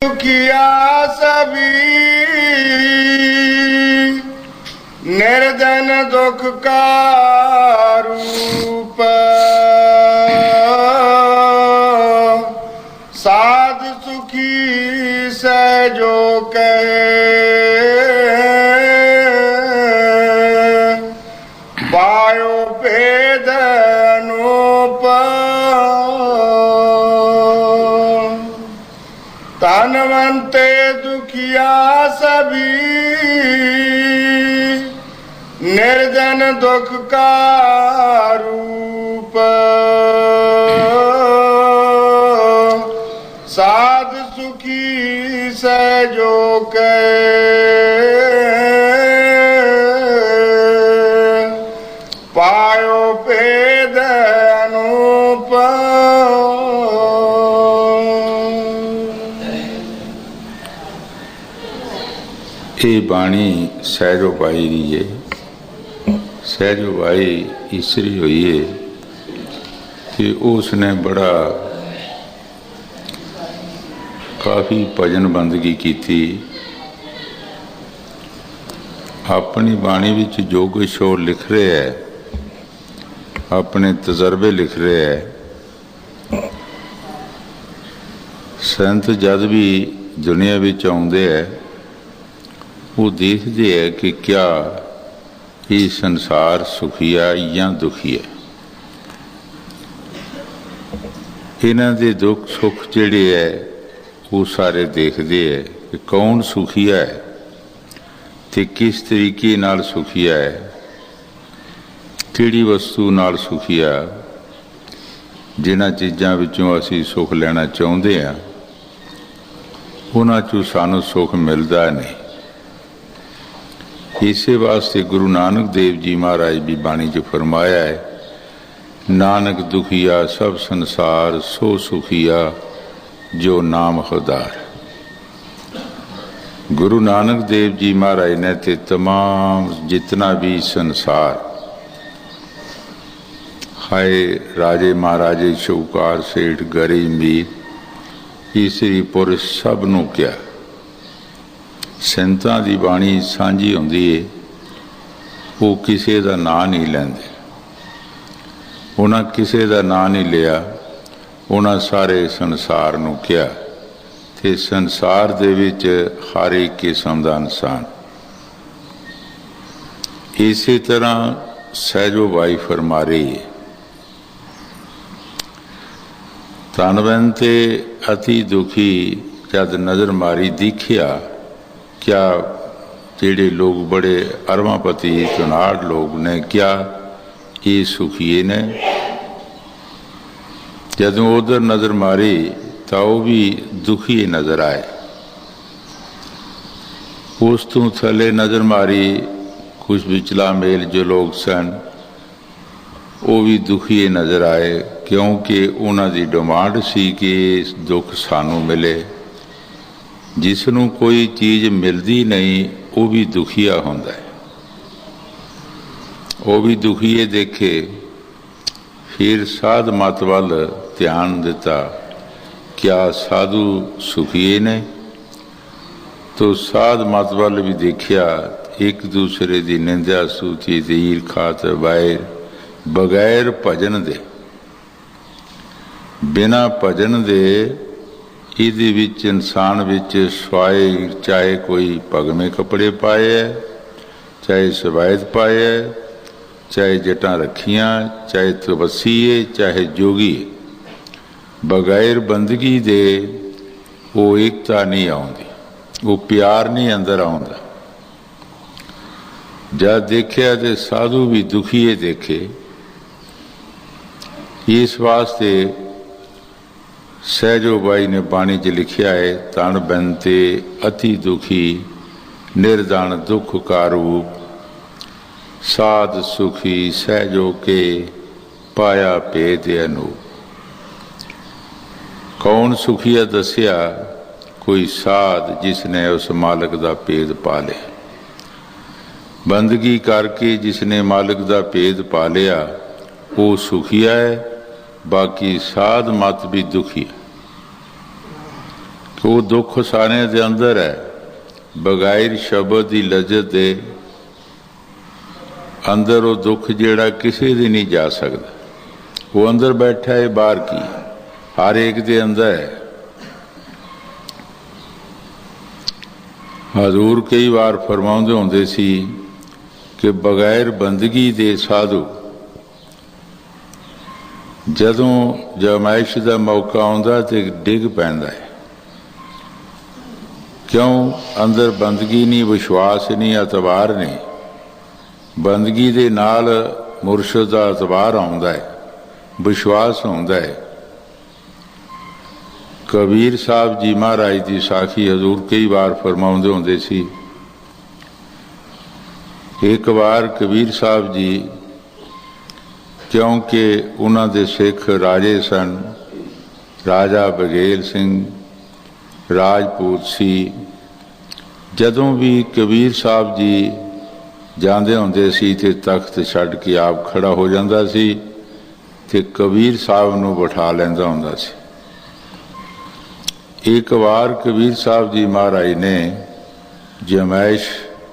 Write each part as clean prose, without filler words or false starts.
किया सभी निर्जन दुख का रूप, साध सुखी से जो कहे पायो भेद अनूप। धनवंते दुखिया सभी निर्जन दुख का रूप, साध सुखी से जो कहे पायो भेद अनूप। ये बाणी सहजो भाई दी है। सहजो भाई ईसरी हुई है कि उसने बड़ा काफ़ी भजन बंदगी की थी। अपनी बाणी विच जो कुछ वो लिख रहे है, अपने तजर्बे लिख रहे है। संत जद भी दुनिया विच आउंदे है वो देखते है कि क्या ये संसार सुखी है या दुखी है। इन्हां दे दुख सुख जिहड़े है वो सारे देखते है कि कौन सुखी है ते किस तरीके नाल सुखी है, किहड़ी वस्तु नाल सुखी है। जिन्हां चीज़ां विचों असीं सुख लेना चाहुंदे हां उन्हां चों सानूं सुख मिलदा नहीं। इसे वास्ते गुरु नानक देव जी महाराज भी बाणी च फरमाया है, नानक दुखिया सब संसार सो सुखिया जो नाम खुदार। गुरु नानक देव जी महाराज ने ते तमाम जितना भी संसार हाय राजे महाराजे शौकार सेठ गरीब मीर ईसरी पुरुष सब नूं क्या संतां दी बाणी सांझी हुंदी है, वो किसी का नां नहीं लैंदे। उन्हां किसी का नां नहीं लिया, उन्हां सारे संसार नूं किया ते संसार दे विच हर एक किस्म दा इंसान। इसी तरह सहजो बाई फरमा रही है, धनवंते अति दुखी जद नज़र मारी दिखिया। क्या जेड़े लोग बड़े अरबापति चुनाड़ लोग ने क्या ये सुखीए ने। जदों उधर नज़र मारी तो वह भी दुखी नज़र आए। उस तो थले नज़र मारी कुछ विचला मेल जो लोग सन वो भी दुखी नज़र आए, क्योंकि उन्हां दी डिमांड सी कि दुख सानू मिले। जिसनों कोई चीज़ मिलती नहीं वो भी दुखिया होंदा है, वो भी दुखीए देखे। फिर साध मत वाल ध्यान दिता, क्या साधु सुखीए ने। तो साध मत वाल भी देखिया, एक दूसरे की निंदा सूची तीर खात वायर बगैर भजन दे। बिना भजन दे इहदे विच इंसान विच स्वाए, चाहे कोई भगवे कपड़े पाए है, चाहे सवायत पाए है, चाहे जटां रखियां, चाहे तपस्सी है, चाहे जोगी, बगैर बंदगी दे वो एकता नहीं आउंदी, वो प्यार नहीं अंदर आउंदा। जद देखिया ते साधु भी दुखीए देखे। इस वास्ते सहजो बाई ने बाणी च लिखिया है, तन बनते अति दुखी निर्धन दुख का रूप, साध सुखी सहजो के पाया भेद अनूप। कौन सुखी है दसिया, कोई साध जिसने उस मालिक का भेद पा लिया। बंदगी करके जिसने मालिक का भेद पा लिया वो सुखिया है, बाकी साध मत भी दुखी है। वो दुख सारे दे अंदर है, बगैर शब्द की लज्जत दे अंदर वो दुख जिहड़ा किसी दी नहीं जा सकता। वो अंदर बैठा है, बाहर की हर एक दे अंदर है। हजूर कई बार फरमाउंदे होंदे सी कि बगैर बंदगी दे साधु जदों जमाइश का मौका आउंदा ते डिग पैंदा है। क्यों? अंदर बंदगी नहीं, विश्वास नहीं, एतबार नहीं। बंदगी दे नाल मुर्शद दा एतबार आउंदा है, विश्वास आउंदा है। कबीर साहब जी महाराज की साखी हजूर कई बार फरमाउंदे होंदे सी। एक बार कबीर साहब जी, क्योंकि उन्हां दे सिख राजे सन, राजा बघेल सिंह राजपूत सी, जदों भी कबीर साहब जी जांदे होंदे सी ते तख्त छड्ड के आप खड़ा हो जांदा सी ते कबीर साहब नूं बिठा लैंदा हुंदा सी। एक बार कबीर साहब जी महाराज ने जमैश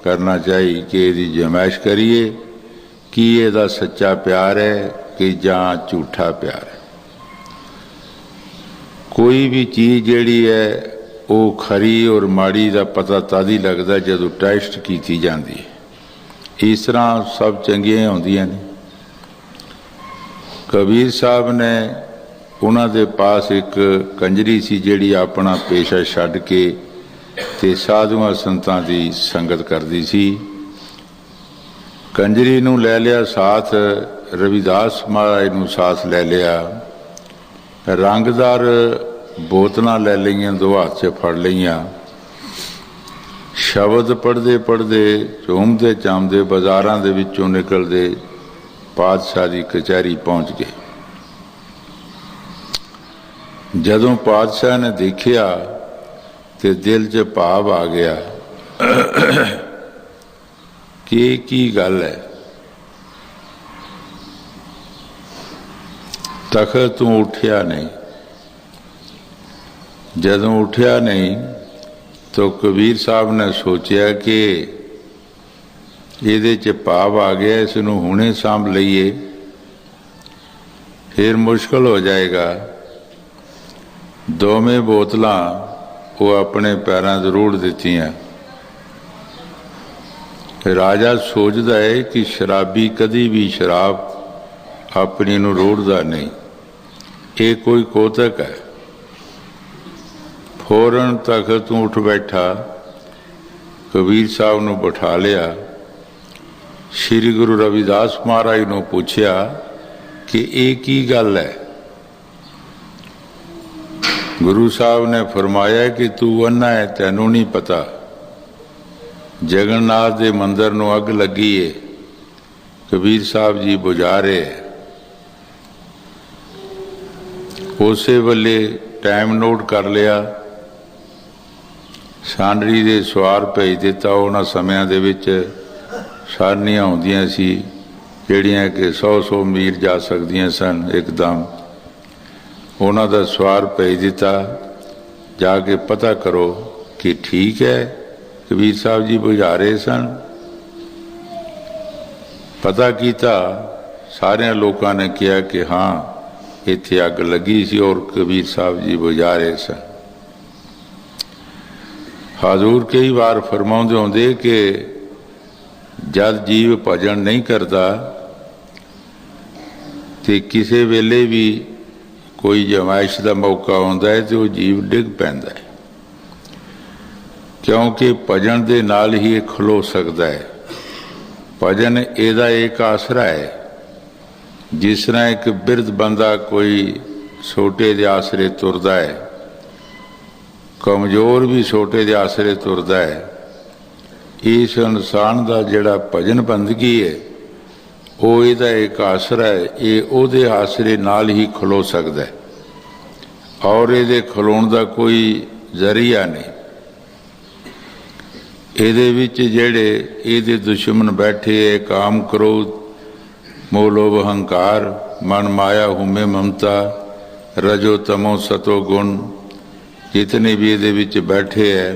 करना चाहिए कि यदि जमैश करिए कि यदा सच्चा प्यार है कि जां झूठा प्यार है। कोई भी चीज़ जिहड़ी है वो खरी और माड़ी का पता तद ही लगता जदों टेस्ट की जाती है। इस तरह सब चंगियां होंदियां ने। कबीर साहब ने उन्हां दे पास एक कंजरी सी जिहड़ी अपना पेशा छड्ड के ते साधुआं संतां दी संगत करदी सी। कंजरी नूं लै लिया साथ, रविदास महाराज नूं साथ लै लिया, रंगदार बोतलां लै लईयां, दो हाथ च फड़ लईयां। शब्द पढ़ते पढ़ते झूमते चामते बाजारां दे विचों निकलते पातशाह की कचहरी पहुँच गए। जदों पातशाह ने देखिया तो दिल च भाव आ गया कि की गल है। तखत तू उठिया नहीं। जदों उठिया नहीं तो कबीर साहब ने सोचा कि ये भाव आ गया, इसनूं हुणे सांभ लईए फिर मुश्किल हो जाएगा। दोवें बोतलां वो अपने पैरों ते रोड़ दित्तियां। राजा सोचता है कि शराबी कदी भी शराब अपनी नूं रोड़दा नहीं, ये कोई कोतक है। फौरन तख्त तू उठ बैठा, कबीर साहब नूं बिठा लिया। श्री गुरु रविदास महाराज नूं पूछया कि ये की गल है। गुरु साहब ने फरमाया कि तू अन्ना है, तैनू नहीं पता। जगन्नाथ के मंदिर नूं अग लगी है, कबीर साहब जी बुझा रहे। उसे वेले टाइम नोट कर लिया, सानरी दे सवार भेज दिता। उन्हां समयां दे विच सारनियां होंदियां सी जिहड़ियां कि 100 मील जा सकदियां सन एकदम। उन्हां दा सवार भेज दिता, जाके पता करो कि ठीक है कबीर साहब जी बुझा रहे सन। पता किया, सारे लोगों ने कहा कि हाँ इत्थे अग लगी सी और कबीर साहब जी बुझा रहे सन। हजूर कई बार फरमाउंदे होंदे कि जद जीव भजन नहीं करता तो किसी वेले भी कोई जमाइश का मौका आता है तो वह जीव डिग पैंदा है, क्योंकि भजन के नाल ही खलो सकता है। भजन एदा एक आसरा है। जिस तरह एक बिरध बंदा कोई छोटे दे आसरे तुरदा है, कमजोर भी छोटे दे आसरे तुरदा है, इस इंसान का जिहड़ा भजन बंदगी है वो इहदा एक आसरा है। ये उहदे आसरे नाल ही खलो सकता है और इहदे खलोण का कोई जरिया नहीं। इहदे विच जिहड़े इहदे दुश्मन बैठे है, काम क्रोध मोह लोभ अहंकार मन माया हुमे ममता रजो तमो सतो गुण, जितने भी इहदे विच बैठे है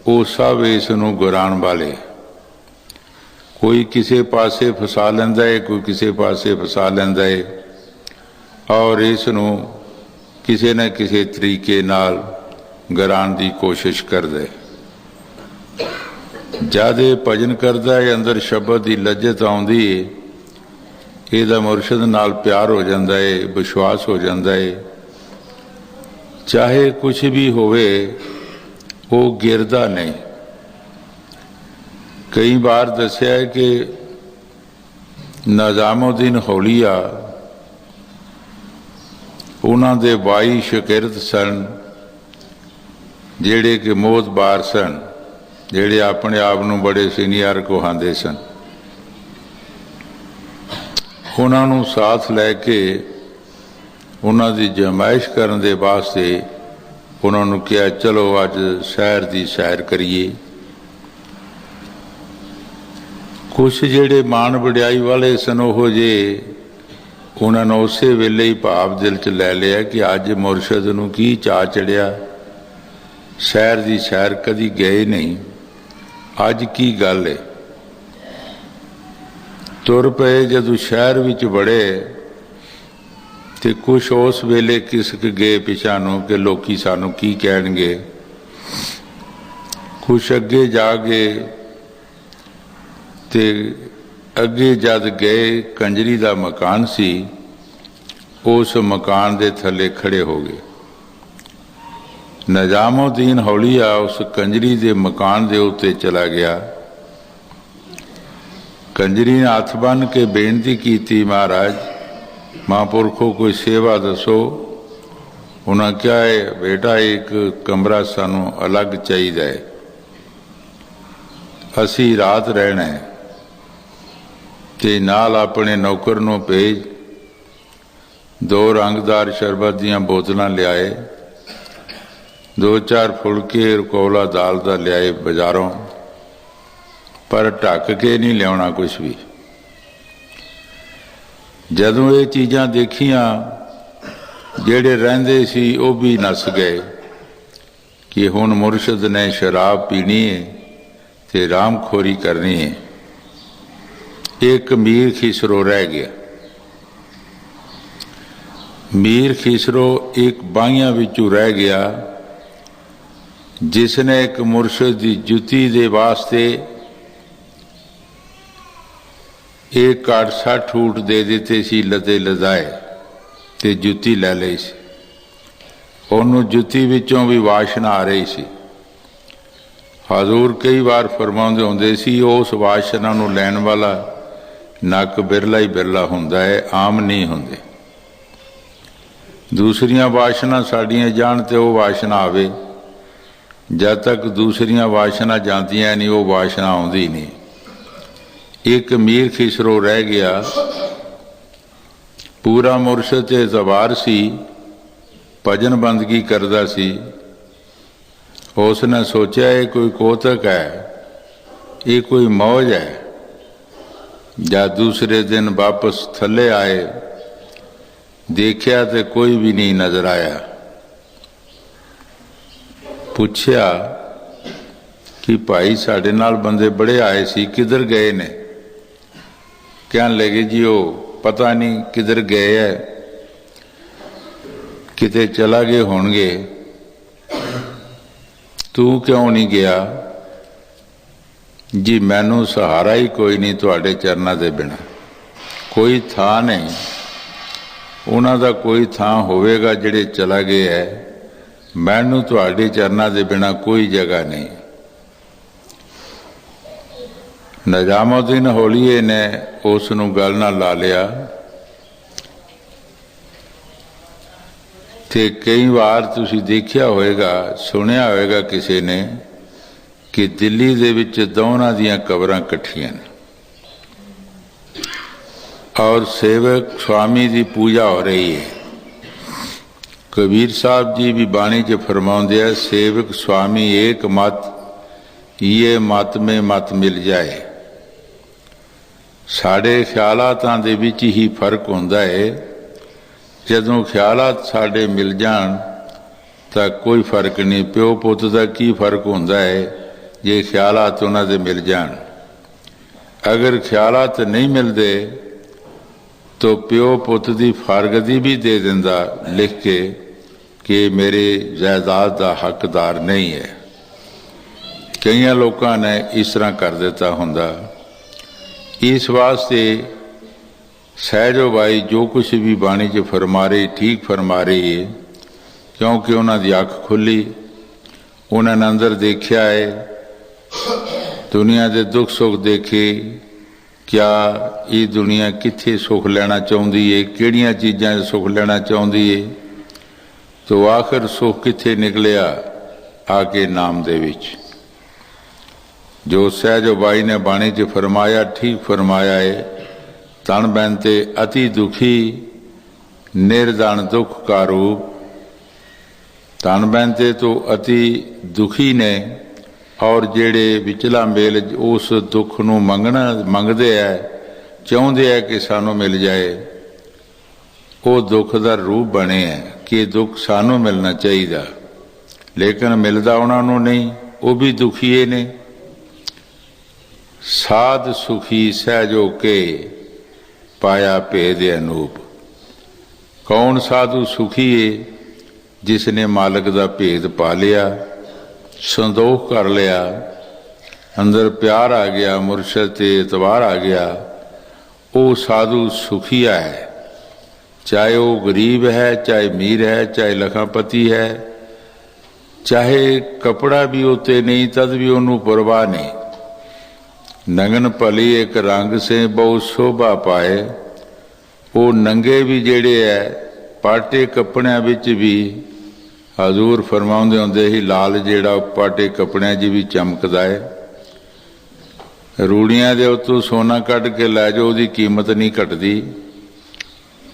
वो सब इस नूं गुराण वाले। कोई किसी पासे फसा लैंदा है, कोई किसी पासे फसा लैंदा है और इस नूं किसी न किसी तरीके नाल गराण की कोशिश करदा है। ज्यादा भजन करदा है, अंदर शब्द की लज्जत आउंदी है, इहदा मुरशद नाल प्यार हो जाता है, विश्वास हो जाता है, चाहे कुछ भी होवे वो गिरदा नहीं। कई बार दस्या है कि निजामुद्दीन हौलिया उन्हां दे बाई शागिर्द सन जिहड़े कि मोहतबार सन, जिहड़े अपने आप नूं बड़े सीनियर कहांदे सन। उन्हां नूं साथ लैके उन्हां दी जमाइश करन दे वास्ते उन्हां नूं कहा चलो अज शहर की सैर करिए। कुछ जिहड़े मान वडियाई वाले सन ओहो जे उन्होंने उस वेले ही भाव दिल च लै लिया कि अज मुरशद नूं की चा चढ़िया, शहर की सैर कदी गए नहीं, अज की गल है। तुर पे जदों शहर विच बड़े तो कुछ उस वेले किसक गए पिछा नूं कि लोकी सानूं की कहणगे। कुछ अगे जा गए ते अगे जद गए कंजरी का मकान सी, उस मकान दे थले खड़े हो गए। निजामुद्दीन हौलिया उस कंजरी दे मकान दे उत्ते चला गया। कंजरी ने हथ बन के बेनती की, महाराज महापुरखों कोई सेवा दसो। उन्हें क्या है बेटा, एक कमरा सानू अलग चाहिए, असी रात रहना है, ते नाल अपने नौकर नूं भेज, 2 रंगदार शरबत दीयां बोतलां लियाए, 2-4 फुलके रकौला दाल दा लियाए बाजारों, पर ढक के नहीं लियाना कुछ भी। जदों ये चीज़ां देखियां जेड़े रहिंदे सी वो भी नस गए कि हुण मुरशद ने शराब पीनी है ते रामखोरी करनी है। एक मीर खिसरो रह गया। मीर खिसरो एक बाइयां विचों रह गया जिसने एक मुरशद की जुती दे वास्ते एक 60 ऊँट दे दिते सी, लदे लदाए ते जुती लै लई सी। उन्होंने जुती विचों भी वाशना आ रही सी। हजूर कई बार फरमाउंदे हुंदे सी उस वाशना नूं लैण वाला नक बिरला ही बिरला हुंदा है, आम नहीं हुंदे। दूसरियां वाशना साड़ियां जाण ते वो वाशना आवे, जब तक दूसरियां वाशना जांदियां नहीं वो वाशना आउंदी नहीं। एक मीर खिसरो रह गया, पूरा मुरशद ते ज़बार सी, भजन बंदगी करदा सी। उसने सोचा ये कोई कोतक है, ये कोई मौज है। जब दूसरे दिन वापस थले आए, देखा तो कोई भी नहीं नजर आया। पूछया कि भाई साढ़े नाल बंदे बड़े आए सी, किधर गए ने? कहन लगे जी वो पता नहीं किधर गए है, किते चला गए होणगे। तू क्यों नहीं गया? जी मैनू सहारा ही कोई नहीं तुहाडे चरनां दे बिना, कोई थां नहीं। उन्हां दा कोई थां होवेगा जिहड़े चला गए है, मैनू तुहाडे चरनां दे बिना कोई जगह नहीं। निजामुद्दीन हौलिए ने उस नूं गल नाल ला लिया ते कई बार तुसीं देखिया होएगा, सुनिया होएगा किसी ने कि दिल्ली दे विच दोवां दीयां कबरां इकट्ठियां ने और सेवक स्वामी की पूजा हो रही है। कबीर साहब जी भी बाणी च फरमाउंदे है, सेवक स्वामी एक मत, ये मत में मत मिल जाए। साढ़े ख्यालातां दे विच ही फर्क हुंदा है। जदों ख्यालात साढ़े मिल जाण ਤਾਂ ਕੋਈ ਫਰਕ ਨਹੀਂ। ਪਿਓ ਪੁੱਤ ਦਾ ਕੀ ਫਰਕ ਹੁੰਦਾ ਹੈ ਜੇ ਖਿਆਲਾਤ ਉਹਨਾਂ ਦੇ ਮਿਲ ਜਾਣ। ਅਗਰ ਖਿਆਲਾਤ ਨਹੀਂ ਮਿਲਦੇ ਤਾਂ ਪਿਓ ਪੁੱਤ ਦੀ ਫਰਗਦੀ ਵੀ ਦੇ ਦਿੰਦਾ ਲਿਖ ਕੇ ਕਿ ਮੇਰੇ ਜਾਇਦਾਦ ਦਾ ਹੱਕਦਾਰ ਨਹੀਂ ਹੈ। ਕਈਆਂ ਲੋਕਾਂ ਨੇ ਇਸ ਤਰ੍ਹਾਂ ਕਰ ਦਿੱਤਾ ਹੁੰਦਾ। ਇਸ ਵਾਸਤੇ ਸਹਿਜੋ ਬਾਈ ਜੋ ਕੁਛ ਵੀ ਬਾਣੀ 'ਚ ਫਰਮਾ ਰਹੀ ਠੀਕ ਫਰਮਾ ਰਹੀ ਹੈ, ਕਿਉਂਕਿ ਉਹਨਾਂ ਦੀ ਅੱਖ ਖੁੱਲ੍ਹੀ, ਉਹਨਾਂ ਨੇ ਅੰਦਰ ਦੇਖਿਆ ਹੈ, ਦੁਨੀਆ ਦੇ ਦੁੱਖ ਸੁੱਖ ਦੇਖੇ। ਕਿਆ ਇਹ ਦੁਨੀਆ ਕਿੱਥੇ ਸੁੱਖ ਲੈਣਾ ਚਾਹੁੰਦੀ ਹੈ, ਕਿਹੜੀਆਂ ਚੀਜ਼ਾਂ 'ਚ ਸੁੱਖ ਲੈਣਾ ਚਾਹੁੰਦੀ ਹੈ, ਤੋ ਆਖਰ ਸੁੱਖ ਕਿੱਥੇ ਨਿਕਲਿਆ? ਆ ਕੇ ਨਾਮ ਦੇ ਵਿੱਚ। ਜੋ ਸਹਿਜੋ ਬਾਈ ਨੇ ਬਾਣੀ 'ਚ ਫਰਮਾਇਆ ਠੀਕ ਫਰਮਾਇਆ ਹੈ। ਤਨ ਬੈਨ ਤੇ ਅਤੀ ਦੁਖੀ ਨਿਰਦਨ ਦੁੱਖ ਕਾ ਰੂਪ। ਤਨ ਬੈਨ ਤੇ ਤੋਂ ਅਤੀ ਦੁਖੀ ਨੇ, ਔਰ ਜਿਹੜੇ ਵਿਚਲਾ ਮੇਲ ਉਸ ਦੁੱਖ ਨੂੰ ਮੰਗਦੇ ਹੈ, ਚਾਹੁੰਦੇ ਹੈ ਕਿ ਸਾਨੂੰ ਮਿਲ ਜਾਏ, ਉਹ ਦੁੱਖ ਦਾ ਰੂਪ ਬਣੇ ਹੈ ਕਿ ਦੁੱਖ ਸਾਨੂੰ ਮਿਲਣਾ ਚਾਹੀਦਾ, ਲੇਕਿਨ ਮਿਲਦਾ ਉਹਨਾਂ ਨੂੰ ਨਹੀਂ, ਉਹ ਵੀ ਦੁਖੀਏ ਨੇ। ਸਾਧ ਸੁਖੀ ਸਹਿਜੋ ਕੇ ਪਾਇਆ ਭੇਦ ਅਨੂਪ। ਕੌਣ ਸਾਧੂ ਸੁਖੀ ਹੈ? ਜਿਸ ਨੇ ਮਾਲਕ ਦਾ ਭੇਦ ਪਾ ਲਿਆ, ਸੰਦੋਖ ਕਰ ਲਿਆ, ਅੰਦਰ ਪਿਆਰ ਆ ਗਿਆ, ਮੁਰਸ਼ਦ ਤੇ ਇਤਬਾਰ ਆ ਗਿਆ, ਉਹ ਸਾਧੂ ਸੁਖੀਆ ਹੈ। ਚਾਹੇ ਉਹ ਗਰੀਬ ਹੈ, ਚਾਹੇ ਅਮੀਰ ਹੈ, ਚਾਹੇ ਲੱਖਾਪਤੀ ਹੈ, ਚਾਹੇ ਕਪੜਾ ਵੀ ਉੱਤੇ ਨਹੀਂ ਤਦ ਵੀ ਉਹਨੂੰ ਪਰਵਾਹ ਨਹੀਂ। ਨਗਨ ਭਲੀ ਇੱਕ ਰੰਗ ਸੇ ਬਹੁਤ ਸ਼ੋਭਾ ਪਾਏ। ਉਹ ਨੰਗੇ ਵੀ ਜਿਹੜੇ ਹੈ ਪਾਟੇ ਕੱਪੜਿਆਂ ਵਿੱਚ ਵੀ ਹਜ਼ੂਰ ਫਰਮਾਉਂਦੇ ਹੁੰਦੇ ਸੀ, ਲਾਲ ਜਿਹੜਾ ਪਾਟੇ ਕੱਪੜਿਆਂ 'ਚ ਵੀ ਚਮਕਦਾ ਹੈ। ਰੂੜੀਆਂ ਦੇ ਉੱਤੋਂ ਸੋਨਾ ਕੱਢ ਕੇ ਲੈ ਜਾਓ, ਉਹਦੀ ਕੀਮਤ ਨਹੀਂ ਘਟਦੀ।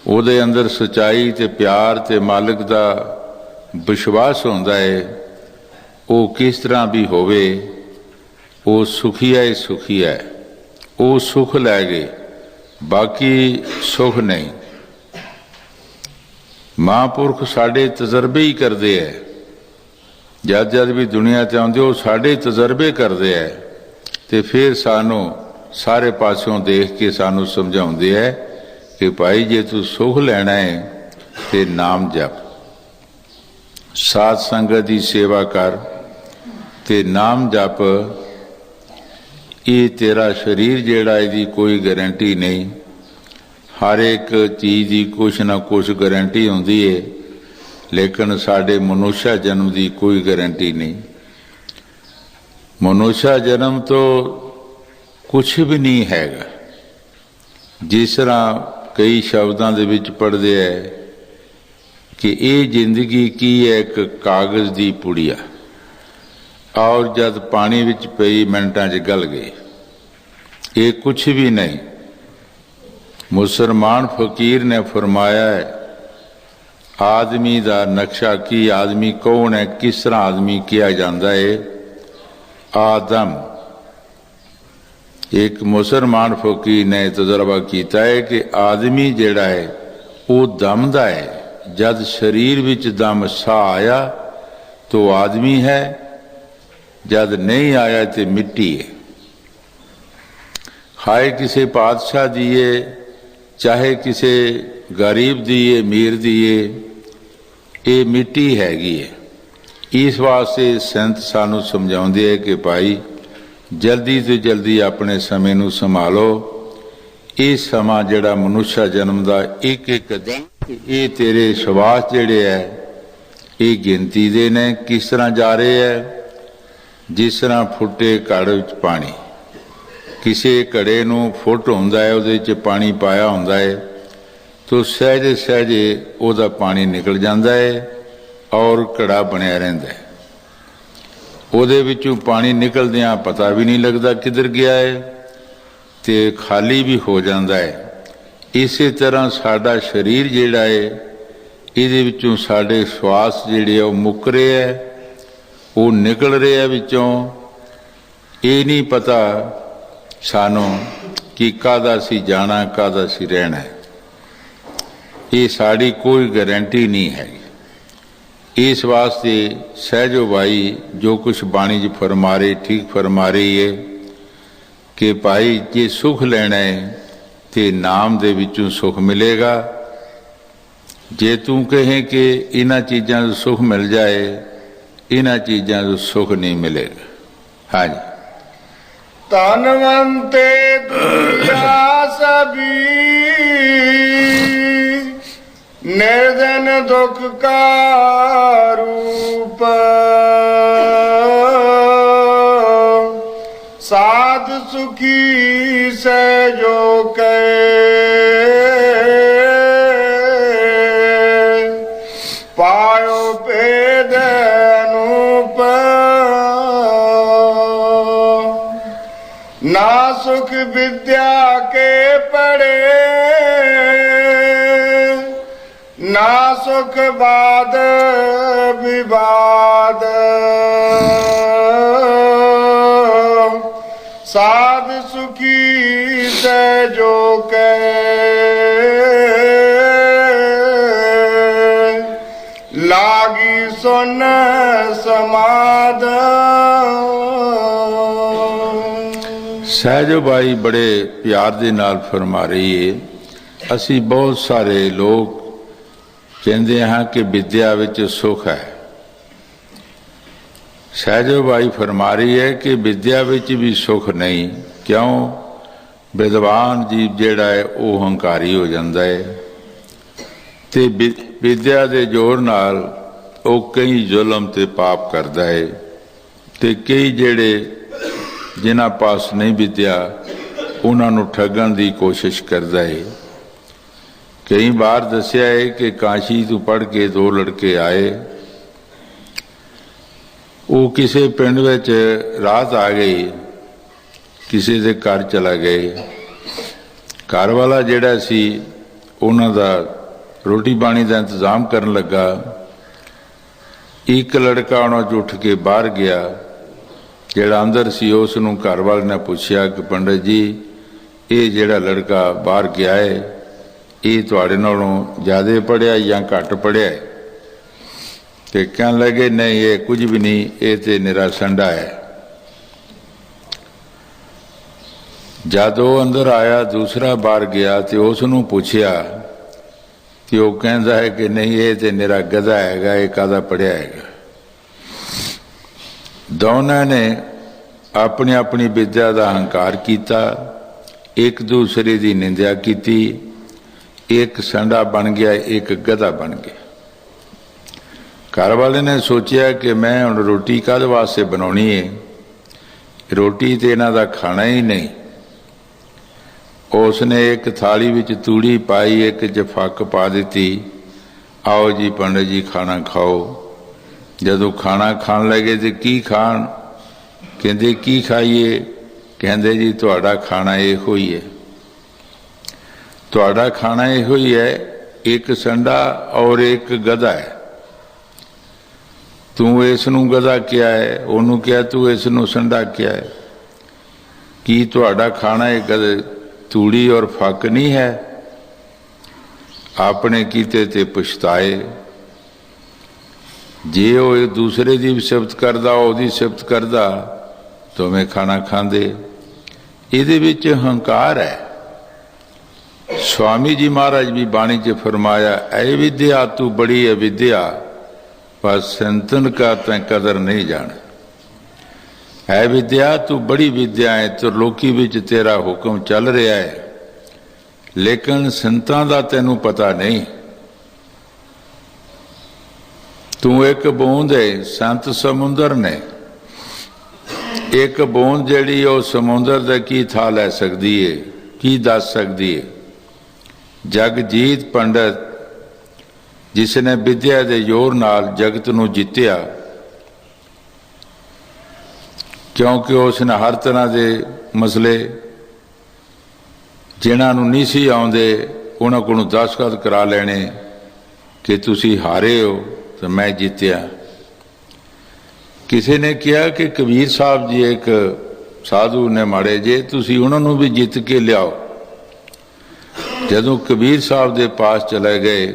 ਉਹਦੇ ਅੰਦਰ ਸੱਚਾਈ ਤੇ ਪਿਆਰ ਤੇ ਮਾਲਕ ਦਾ ਵਿਸ਼ਵਾਸ ਹੁੰਦਾ ਹੈ। ਉਹ ਕਿਸ ਤਰ੍ਹਾਂ ਵੀ ਹੋਵੇ, ਉਹ ਸੁਖੀਆ ਹੀ ਸੁਖੀਆ ਹੈ। ਉਹ ਸੁਖ ਲੈ ਗਏ, ਬਾਕੀ ਸੁਖ ਨਹੀਂ। ਮਹਾਂਪੁਰਖ ਸਾਡੇ ਤਜਰਬੇ ਹੀ ਕਰਦੇ ਹੈ। ਜਦ ਵੀ ਦੁਨੀਆ 'ਤੇ ਆਉਂਦੇ ਉਹ ਸਾਡੇ ਤਜਰਬੇ ਕਰਦੇ ਹੈ, ਅਤੇ ਫਿਰ ਸਾਨੂੰ ਸਾਰੇ ਪਾਸਿਓਂ ਦੇਖ ਕੇ ਸਾਨੂੰ ਸਮਝਾਉਂਦੇ ਹੈ ਕਿ ਭਾਈ ਜੇ ਤੂੰ ਸੁਖ ਲੈਣਾ ਹੈ ਤੇ ਨਾਮ ਜਪ, ਸਾਧ ਸੰਗਤ ਦੀ ਸੇਵਾ ਕਰ ਤੇ ਨਾਮ ਜਪ। ਇਹ ਤੇਰਾ ਸਰੀਰ ਜਿਹੜਾ ਇਹਦੀ ਕੋਈ ਗਰੰਟੀ ਨਹੀਂ। ਹਰ ਇੱਕ ਚੀਜ਼ ਦੀ ਕੁਛ ਨਾ ਕੁਛ ਗਰੰਟੀ ਹੁੰਦੀ ਹੈ, ਲੇਕਿਨ ਸਾਡੇ ਮਨੁੱਖਾ ਜਨਮ ਦੀ ਕੋਈ ਗਰੰਟੀ ਨਹੀਂ। ਮਨੁੱਖਾ ਜਨਮ ਤੋਂ ਕੁਛ ਵੀ ਨਹੀਂ ਹੈਗਾ। ਜਿਸ ਤਰ੍ਹਾਂ ਕਈ ਸ਼ਬਦਾਂ ਦੇ ਵਿੱਚ ਪੜ੍ਹਦੇ ਹੈ ਕਿ ਇਹ ਜ਼ਿੰਦਗੀ ਕੀ ਹੈ, ਇੱਕ ਕਾਗਜ਼ ਦੀ ਪੁੜੀਆ, ਔਰ ਜਦ ਪਾਣੀ ਵਿੱਚ ਪਈ ਮਿੰਟਾਂ 'ਚ ਗਲ ਗਈ। ਇਹ ਕੁਛ ਵੀ ਨਹੀਂ। ਮੁਸਲਮਾਨ ਫਕੀਰ ਨੇ ਫਰਮਾਇਆ ਹੈ, ਆਦਮੀ ਦਾ ਨਕਸ਼ਾ ਕੀ, ਆਦਮੀ ਕੌਣ ਹੈ, ਕਿਸ ਤਰ੍ਹਾਂ ਆਦਮੀ ਕਿਹਾ ਜਾਂਦਾ ਹੈ? ਆਦਮ। ਇੱਕ ਮੁਸਲਮਾਨ ਫਕੀਰ ਨੇ ਤਜਰਬਾ ਕੀਤਾ ਹੈ ਕਿ ਆਦਮੀ ਜਿਹੜਾ ਹੈ ਉਹ ਦਮ ਦਾ ਹੈ। ਜਦ ਸਰੀਰ ਵਿੱਚ ਦਮ ਸਾਹ ਆਇਆ ਤਾਂ ਆਦਮੀ ਹੈ, ਜਦ ਨਹੀਂ ਆਇਆ ਤੇ ਮਿੱਟੀ ਹੈ। ਹਾਏ ਕਿਸੇ ਪਾਤਸ਼ਾਹ ਦੀ ਹੈ, ਚਾਹੇ ਕਿਸੇ ਗਰੀਬ ਦੀ ਹੈ, ਅਮੀਰ ਦੀ ਹੈ, ਇਹ ਮਿੱਟੀ ਹੈਗੀ ਹੈ। ਇਸ ਵਾਸਤੇ ਸੰਤ ਸਾਨੂੰ ਸਮਝਾਉਂਦੇ ਹੈ ਕਿ ਭਾਈ ਜਲਦੀ ਤੋਂ ਜਲਦੀ ਆਪਣੇ ਸਮੇਂ ਨੂੰ ਸੰਭਾਲੋ। ਇਹ ਸਮਾਂ ਜਿਹੜਾ ਮਨੁੱਖਾ ਜਨਮ ਦਾ ਇੱਕ ਇੱਕ ਦਿਨ, ਇਹ ਤੇਰੇ ਸਵਾਸ ਜਿਹੜੇ ਹੈ ਇਹ ਗਿਣਤੀ ਦੇ ਨੇ। ਕਿਸ ਤਰ੍ਹਾਂ ਜਾ ਰਹੇ ਹੈ? ਜਿਸ ਤਰ੍ਹਾਂ ਫੁੱਟੇ ਘੜ ਵਿੱਚ ਪਾਣੀ। ਕਿਸੇ ਘੜੇ ਨੂੰ ਫੁੱਟ ਹੁੰਦਾ ਹੈ, ਉਹਦੇ 'ਚ ਪਾਣੀ ਪਾਇਆ ਹੁੰਦਾ ਹੈ, ਤਾਂ ਸਹਿਜੇ ਸਹਿਜੇ ਉਹਦਾ ਪਾਣੀ ਨਿਕਲ ਜਾਂਦਾ ਹੈ ਔਰ ਘੜਾ ਬਣਿਆ ਰਹਿੰਦਾ ਹੈ। ਉਹਦੇ ਵਿੱਚੋਂ ਪਾਣੀ ਨਿਕਲਦਿਆਂ ਪਤਾ ਵੀ ਨਹੀਂ ਲੱਗਦਾ ਕਿੱਧਰ ਗਿਆ ਹੈ, ਤੇ ਖਾਲੀ ਵੀ ਹੋ ਜਾਂਦਾ ਹੈ। ਇਸੇ ਤਰ੍ਹਾਂ ਸਾਡਾ ਸਰੀਰ ਜਿਹੜਾ ਹੈ, ਇਹਦੇ ਵਿੱਚੋਂ ਸਾਡੇ ਸਵਾਸ ਜਿਹੜੇ ਆ ਉਹ ਮੁੱਕ ਰਹੇ ਹੈ, ਉਹ ਨਿਕਲ ਰਹੇ ਆ ਵਿੱਚੋਂ। ਇਹ ਨਹੀਂ ਪਤਾ ਸਾਨੂੰ ਕਿ ਕਾਹਦਾ ਸੀ ਜਾਣਾ, ਕਾਹਦਾ ਸੀ ਰਹਿਣਾ। ਇਹ ਸਾਡੀ ਕੋਈ ਗਰੰਟੀ ਨਹੀਂ ਹੈਗੀ। इस वास्ते सहजो भाई जो कुछ बाणी च फरमा रही ठीक फरमा रही है कि भाई जे सुख लेना है तो नाम दे विचों सुख मिलेगा। जे तू कहें कि इन्हां चीज़ां तो सुख मिल जाए, इन्हां चीज़ां तो सुख नहीं मिलेगा। हाँ जी। तनवंते दुनिया सभी निर्धन दुख का रूप, साध सुखी से जो पायो भेद अनूप, ना सुख विद्या के पड़े, ना सुख बाद विवाद, साध सुखी से जो लागी सुन समाद। सहजो भाई बड़े प्यार दे नाल फरमा रही है। असी बहुत सारे लोग कहते हैं कि विद्या विच सुख है। सहजो भाई फरमा रही है कि विद्या विच भी सुख नहीं। क्यों? विद्वान जीव जेड़ा है वह हंकारी हो जाता है ते विद्या के जोर नाल वो कई जुल्म ते पाप करता है ते कई जेड़े जिन्हां पास नहीं विद्या उन्होंने ठगन की कोशिश करता है। कई बार दसिया है कि काशी तो पढ़ के दो लड़के आए, वो किसी पिंड विच रात आ गई, किसी के घर चला गए। घर वाला जिहड़ा सी उन्हां दा रोटी पानी का इंतजाम करन लगा। एक लड़का उन्हां चों उठ के बाहर गया, जिहड़ा अंदर सी उसनूं घर वाले ने पूछया कि पंडित जी ये जिहड़ा लड़का बाहर गया है ये तुहाडे नालों ज़्यादा पढ़िया या घट पढ़िया है? ते कहन लगे नहीं ये कुछ भी नहीं, ये तो निरा संडा है। जद वो अंदर आया दूसरा बाहर गया तो उसनूं पूछया तो वह कहता है कि नहीं ये तो निरा गधा हैगा, ये कादा पढ़िया हैगा। दोनों ने अपनी अपनी विद्या का अहंकार किया, एक दूसरे की निंदा की, एक संडा बन गया एक गधा बन गया। घर वाले ने सोचा कि मैं हुण रोटी काहदे वास्ते बनाउणी है, रोटी तो इन्हां दा खाना ही नहीं। उसने एक थाली विच तूड़ी पाई, एक च फक पा दी, आओ जी पंडित जी खाना खाओ। जदों खाना खान लगे तो की खान? कहंदे की खाइए? कहंदे जी तुहाडा खाना इहो ही है, तुहाडा खाना इहो ही है, एक संडा और एक गधा है। तू इसनूं गधा क्या है, उन्होंने क्या तू इसनूं संडा क्या है? की तुहाडा खाना एक तूड़ी और फक नहीं है? अपने कीते ते पछताए। जे वो एक दूसरे की भी सिफत करदा ओहदी सिफत करदा तो मैं खाना खांदे। इहदे विच हंकार है। स्वामी जी महाराज भी बाणी च फरमाया, ऐ विद्या तू बड़ी है विद्या, पर संतन का तैं कदर नहीं जान। है विद्या तू बड़ी विद्या है, त्रिलोकी विच तेरा हुक्म चल रहा है, लेकिन संतां दा तैनू पता नहीं। तू एक बूंद है, संत समुंदर ने। एक बूंद जिहड़ी वो समुंदर दा की था लै सकदी है, की दस सकदी है। जगजीत पंडित जिसने विद्या के जोर नाल जगत नूं जित्तिया, क्योंकि उसने हर तरह के मसले जिन्हां नूं नहीं सी आउंदे उन्हां कोलों दस्तखत करा लेने कि तुसी हारे हो तो मैं जीत्या। किसी ने कहा कि कबीर साहब जी एक साधु ने माड़े जे, तुसी उन्होंने भी जित के लियाओ। जदों कबीर साहब के पास चले गए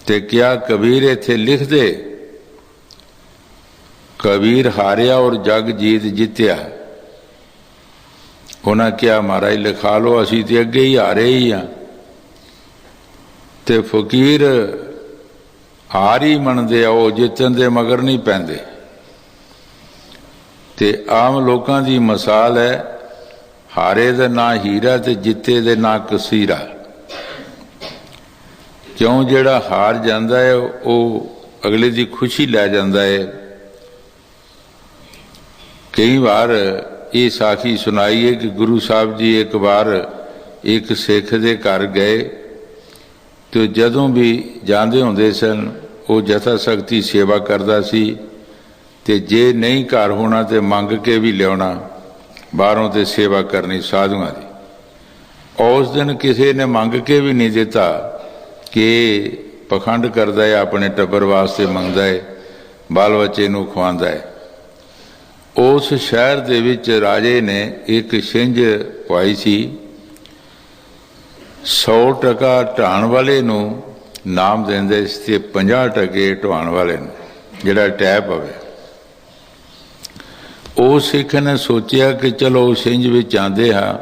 ते क्या कबीर इत्थे लिख दे, कबीर हारिया और जग जीत जित्या। उन्हें क्या महाराज लिखा लो, असी तो अगे ही हारे ही हाँ। ते फकीर हार ही मनते आ, वो जितन दे मगर नहीं पैंदे। ते आम लोगों की मिसाल है, हारे दे ना हीरा ते जिते दे ना कसीरा। क्यों जेड़ा हार जाता है वो अगले की खुशी लै जाता है। कई बार ये साखी सुनाई है कि गुरु साहब जी एक बार एक सिख दे घर गए, तो जदों भी जाते होंदे सन वो जथा शक्ति सेवा करता सी, ते जे नहीं घर होना तो मंग के भी लिया बाहरों ते सेवा करनी साधुआं दी। उस दिन किसी ने मंग के भी नहीं दिता कि पखंड करता है, अपने टब्बर वास्ते मंगता है, बाल बच्चे नूं खुआंदा है। उस शहर दे विच राजे ने एक छिंज पाई सी, 100 टका ढाण वाले नूं नाम देंदे ते 50 टके ढवाण वाले नूं जिहड़ा टै पवे। उस सिख ने सोचिया कि चलो छिंज विच आंदे हाँ,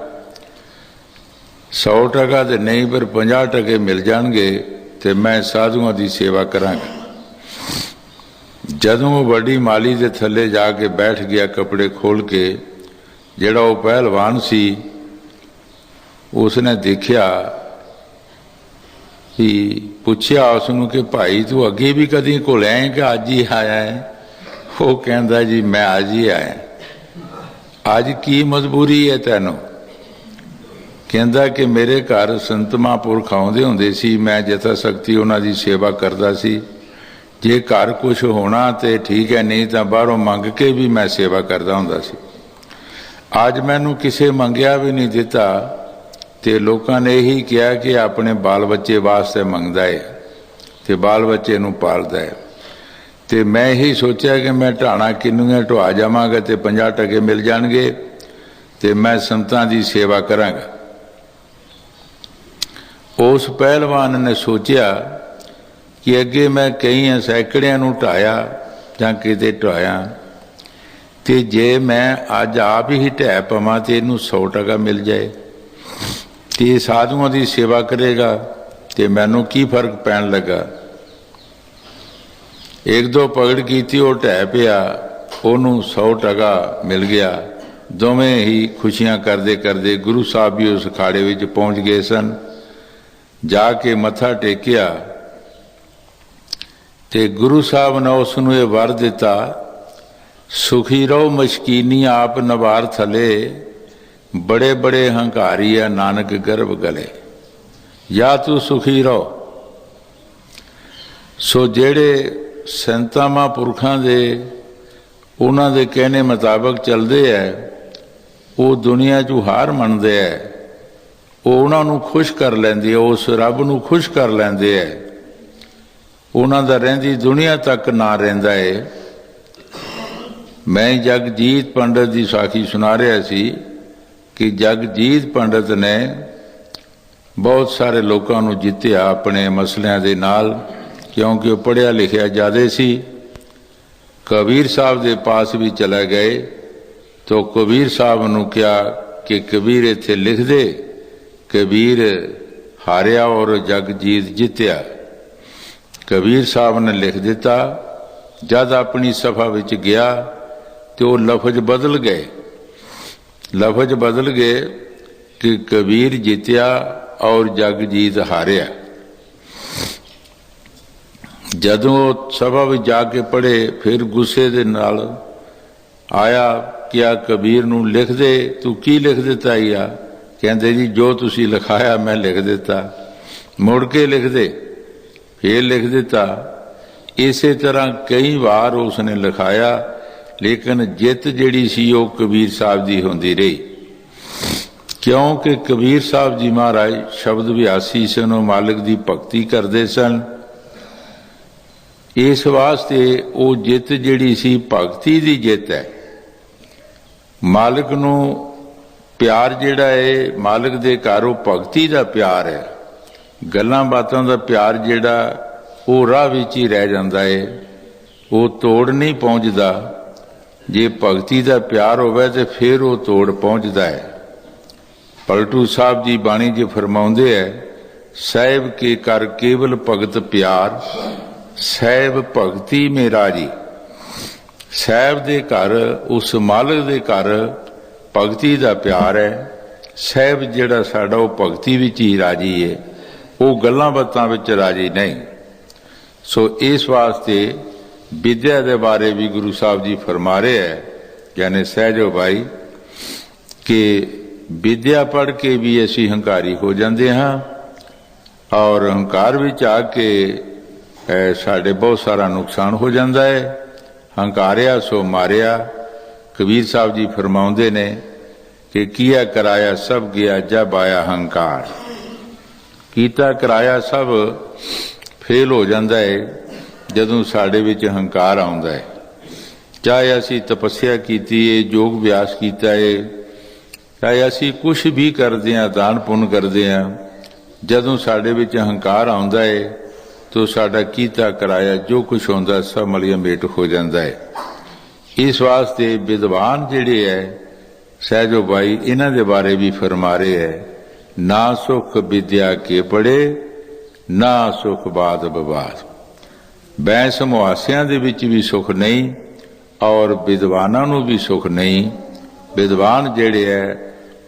100 टका तो नहीं पर 50 टके मिल जाएंगे तो मैं साधुओं की सेवा करांगा। जदों वो बड़ी माली के थले जाके बैठ गया कपड़े खोल के, जिहड़ा वो पहलवान सी उसने देखा कि पूछया उसनों कि भाई तू अगे भी कदी घुलिया है कि अज ही आया है? वो कहता जी मैं अज ही आया। अज की मजबूरी है तैनू? कहता कि मेरे घर संत महापुरख आउंदे हुंदे सी, मैं जथा शक्ति उन्हां दी सेवा करदा सी। जे घर कुछ होना तो ठीक है, नहीं तो बाहरों मंग के भी मैं सेवा करता हुंदा सी। अज मैनू किसे मंगया भी नहीं दिता, तो लोगों ने यही कहा कि अपने बाल बच्चे वास्ते मंगदा है तो बाल बच्चे नूं पालदा है। तो मैं यही सोचा कि मैं ढाणा किन्नुआं ढवा जावांगा तो 50 टके मिल जाएंगे तो मैं संतां दी सेवा करांगा। उस पहलवान ने सोचा कि अगे मैं कई सैकड़ियां नूं ढाया जां किते ढाया, तो जे मैं अज आप ही ढै पवां तो इनू 100 टका मिल जाए, तो ये साधुओं की सेवा करेगा तो मैनू की फर्क पैन लगा। एक दो पगड़ की वो ढै पिया, उन्होंने 100 टका मिल गया। दोवें ही खुशियां करते करते गुरु साहब भी उस अखाड़े में पहुँच गए सन। जाके मत्था टेकिया तो गुरु साहब ने उसनूं ये वर दिता, सुखी रहो मशकीनी आप नवार थले, बड़े बड़े हंकारी है नानक गर्भ गले। या तू सुखी रहो। सो जेड़े संतां महापुरखां दे उन्हां दे कहने मुताबिक चलते है, वो दुनिया चू हार मनते है, वो उन्हां नूं खुश कर लैंदे, उस रब नूं खुश कर लैंदे है। उन्हां दा रहिंदी दुनिया तक ना रहिंदा है। मैं जगजीत पंडित की साखी सुना रहा सी कि जगजीत पंडित ने बहुत सारे लोगों को जित्या अपने मसलियां दे नाल, क्योंकि वो पढ़िया लिखिया ज़्यादा सी। कबीर साहब के पास भी चले गए तो कबीर साहब ने कहा कि कबीर इत्थे लिख दे, कबीर हारिया और जगजीत जित्या। कबीर साहब ने लिख दिता। जब अपनी सभा विच गया तो लफज बदल गए, लफज बदल गए कि कबीर जित्या और जगजीत हारिया। जदों सभा में जाके पढ़े फिर गुस्से दे नाल आया, क्या कबीर नूं लिख दे, तू की लिख दिता या? कहते जी जो तुसी लिखाया मैं लिख दिता। मुड़ के लिख दे, फिर लिख दिता। इसे तरह कई बार उसने लिखाया, लेकिन जित जिहड़ी सी वो कबीर साहब की होंदी रही, क्योंकि कबीर साहब जी महाराज शब्द वियासी सन, मालिक की भगती करते सन। इस वास्ते वो जित जिहड़ी सी भगती की जित है। मालिक नूं प्यार जिहड़ा है, मालिक दे घर वो भगती का प्यार है। गल्लां बातां दा प्यार जिहड़ा ਉਹ ਰਾਹ ਵਿੱਚ ਹੀ ਰਹਿ ਜਾਂਦਾ ਏ, ਉਹ ਤੋੜ ਨਹੀਂ ਪਹੁੰਚਦਾ। ਜੇ ਭਗਤੀ ਦਾ ਪਿਆਰ ਹੋਵੇ ਤੇ ਫਿਰ ਉਹ ਤੋੜ ਪਹੁੰਚਦਾ ਹੈ। ਪਲਟੂ ਸਾਹਿਬ ਜੀ ਬਾਣੀ 'ਚ ਫਰਮਾਉਂਦੇ ਹੈ, ਸਾਹਿਬ ਕੇ ਕਰ ਕੇਵਲ ਭਗਤ ਪਿਆਰ, ਸਾਹਿਬ ਭਗਤੀ ਮੇ ਰਾਜੀ। ਸਾਹਿਬ ਦੇ ਘਰ, ਉਸ ਮਾਲਕ ਦੇ ਘਰ ਭਗਤੀ ਦਾ ਪਿਆਰ ਹੈ। ਸਾਹਿਬ ਜਿਹੜਾ ਸਾਡਾ ਉਹ ਭਗਤੀ ਵਿੱਚ ਹੀ ਰਾਜੀ ਹੈ, ਉਹ ਗੱਲਾਂ ਬਾਤਾਂ ਵਿੱਚ ਰਾਜੀ ਨਹੀਂ। ਸੋ ਇਸ ਵਾਸਤੇ ਵਿਦਿਆ ਦੇ ਬਾਰੇ ਵੀ ਗੁਰੂ ਸਾਹਿਬ ਜੀ ਫਰਮਾ ਰਹੇ ਹੈ, ਯਾਨੀ ਸਹਿਜੋ ਭਾਈ, ਕਿ ਵਿਦਿਆ ਪੜ੍ਹ ਕੇ ਵੀ ਅਸੀਂ ਹੰਕਾਰੀ ਹੋ ਜਾਂਦੇ ਹਾਂ, ਔਰ ਹੰਕਾਰ ਵਿੱਚ ਆ ਕੇ ਸਾਡੇ ਬਹੁਤ ਸਾਰਾ ਨੁਕਸਾਨ ਹੋ ਜਾਂਦਾ ਹੈ। ਹੰਕਾਰਿਆ ਸੋ ਮਾਰਿਆ। ਕਬੀਰ ਸਾਹਿਬ ਜੀ ਫਰਮਾਉਂਦੇ ਨੇ ਕਿ ਕੀਆ ਕਰਾਇਆ ਸਭ ਗਿਆ ਜਬ ਆਇਆ ਹੰਕਾਰ। ਕੀਤਾ ਕਰਾਇਆ ਸਭ ਫੇਲ ਹੋ ਜਾਂਦਾ ਹੈ ਜਦੋਂ ਸਾਡੇ ਵਿੱਚ ਹੰਕਾਰ ਆਉਂਦਾ ਹੈ। ਚਾਹੇ ਅਸੀਂ ਤਪੱਸਿਆ ਕੀਤੀ ਹੈ, ਯੋਗ ਅਭਿਆਸ ਕੀਤਾ ਹੈ, ਚਾਹੇ ਅਸੀਂ ਕੁਛ ਵੀ ਕਰਦੇ ਹਾਂ, ਦਾਨ ਪੁੰਨ ਕਰਦੇ ਹਾਂ, ਜਦੋਂ ਸਾਡੇ ਵਿੱਚ ਹੰਕਾਰ ਆਉਂਦਾ ਹੈ ਤਾਂ ਸਾਡਾ ਕੀਤਾ ਕਰਾਇਆ ਜੋ ਕੁਛ ਹੁੰਦਾ ਸਭ ਮਲੀਆ ਮੇਟ ਹੋ ਜਾਂਦਾ ਹੈ। ਇਸ ਵਾਸਤੇ ਵਿਦਵਾਨ ਜਿਹੜੇ ਹੈ ਸਹਿਜੋ ਭਾਈ, ਇਹਨਾਂ ਦੇ ਬਾਰੇ ਵੀ ਫਰਮਾ ਰਹੇ ਹੈ, ਨਾ ਸੁਖ ਵਿਦਿਆ ਕੇ ਪੜੇ, ਨਾ ਸੁਖ ਬਾਦ ਵਿਵਾਦ। ਬੈਂਸ ਮੁਹਾਸਿਆਂ ਦੇ ਵਿੱਚ ਵੀ ਸੁਖ ਨਹੀਂ, ਔਰ ਵਿਦਵਾਨਾਂ ਨੂੰ ਵੀ ਸੁਖ ਨਹੀਂ। ਵਿਦਵਾਨ ਜਿਹੜੇ ਹੈ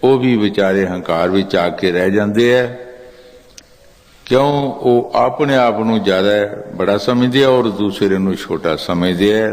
ਉਹ ਵੀ ਵਿਚਾਰੇ ਹੰਕਾਰ ਵਿੱਚ ਆ ਕੇ ਰਹਿ ਜਾਂਦੇ ਹੈ। ਕਿਉਂ? ਉਹ ਆਪਣੇ ਆਪ ਨੂੰ ਜ਼ਿਆਦਾ ਬੜਾ ਸਮਝਦੇ ਆ ਔਰ ਦੂਸਰੇ ਨੂੰ ਛੋਟਾ ਸਮਝਦੇ ਹੈ।